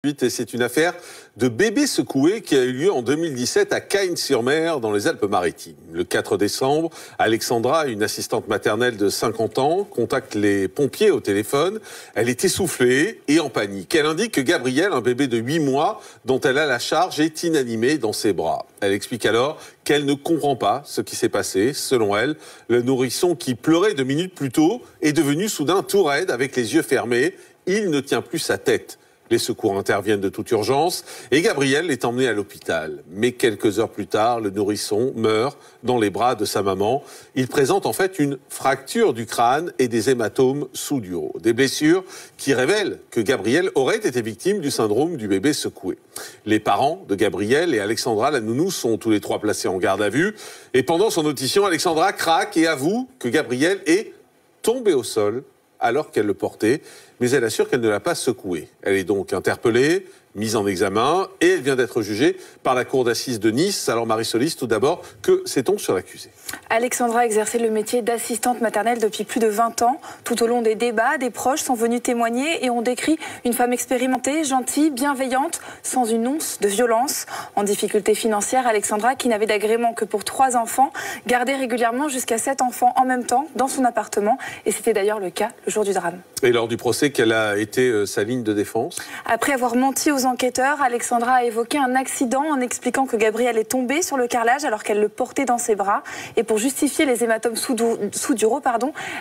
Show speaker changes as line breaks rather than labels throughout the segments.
Et c'est une affaire de bébé secoué qui a eu lieu en 2017 à Cagnes-sur-Mer dans les Alpes-Maritimes. Le 4 décembre, Alexandra, une assistante maternelle de 50 ans, contacte les pompiers au téléphone. Elle est essoufflée et en panique. Elle indique que Gabriel, un bébé de 8 mois dont elle a la charge, est inanimé dans ses bras. Elle explique alors qu'elle ne comprend pas ce qui s'est passé. Selon elle, le nourrisson qui pleurait 2 minutes plus tôt est devenu soudain tout raide avec les yeux fermés. Il ne tient plus sa tête. Les secours interviennent de toute urgence et Gabriel est emmené à l'hôpital. Mais quelques heures plus tard, le nourrisson meurt dans les bras de sa maman. Il présente en fait une fracture du crâne et des hématomes sous-duraux. Des blessures qui révèlent que Gabriel aurait été victime du syndrome du bébé secoué. Les parents de Gabriel et Alexandra, la nounou, sont tous les trois placés en garde à vue. Et pendant son audition, Alexandra craque et avoue que Gabriel est tombé au sol alors qu'elle le portait, mais elle assure qu'elle ne l'a pas secoué. Elle est donc interpellée, mise en examen, et elle vient d'être jugée par la cour d'assises de Nice. Alors Marie-Solis, tout d'abord, que sait-on sur l'accusé?
Alexandra a exercé le métier d'assistante maternelle depuis plus de 20 ans. Tout au long des débats, des proches sont venus témoigner et ont décrit une femme expérimentée, gentille, bienveillante, sans une once de violence. En difficulté financière, Alexandra, qui n'avait d'agrément que pour 3 enfants, gardait régulièrement jusqu'à 7 enfants en même temps dans son appartement. Et c'était d'ailleurs le cas le jour du drame.
Et lors du procès, quelle a été sa ligne de défense?
Après avoir menti aux enquêteurs, Alexandra a évoqué un accident en expliquant que Gabriel est tombé sur le carrelage alors qu'elle le portait dans ses bras. Et pour justifier les hématomes sous-duraux,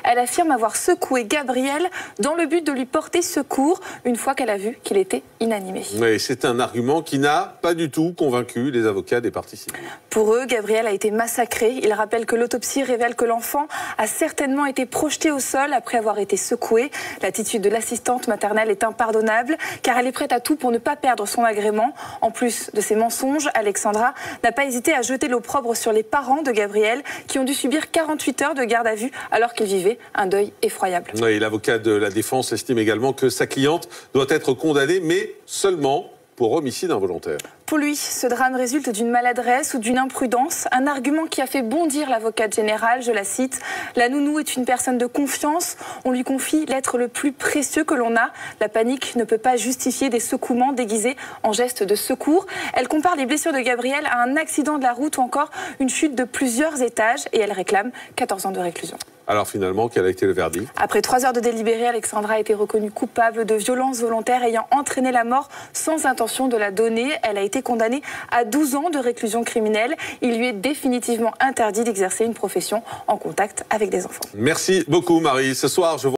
elle affirme avoir secoué Gabriel dans le but de lui porter secours une fois qu'elle a vu qu'il était inanimé.
Oui, c'est un argument qui n'a pas du tout convaincu les avocats des parties civiles.
Pour eux, Gabriel a été massacré. Il rappelle que l'autopsie révèle que l'enfant a certainement été projeté au sol après avoir été secoué. L'attitude de l'assistante maternelle est impardonnable car elle est prête à tout pour ne pas perdre son agrément. En plus de ses mensonges, Alexandra n'a pas hésité à jeter l'opprobre sur les parents de Gabriel qui ont dû subir 48 heures de garde à vue alors qu'ils vivaient un deuil effroyable.
Oui, l'avocat de la défense estime également que sa cliente doit être condamnée, mais seulement pour homicide involontaire.
Pour lui, ce drame résulte d'une maladresse ou d'une imprudence, un argument qui a fait bondir l'avocate générale, je la cite. La nounou est une personne de confiance, on lui confie l'être le plus précieux que l'on a. La panique ne peut pas justifier des secouements déguisés en gestes de secours. Elle compare les blessures de Gabriel à un accident de la route ou encore une chute de plusieurs étages et elle réclame 14 ans de réclusion.
Alors finalement, quel a été le verdict?
Après 3 heures de délibéré, Alexandra a été reconnue coupable de violences volontaires ayant entraîné la mort sans intention de la donner. Elle a été condamnée à 12 ans de réclusion criminelle. Il lui est définitivement interdit d'exercer une profession en contact avec des enfants.
Merci beaucoup Marie. Ce soir, je vous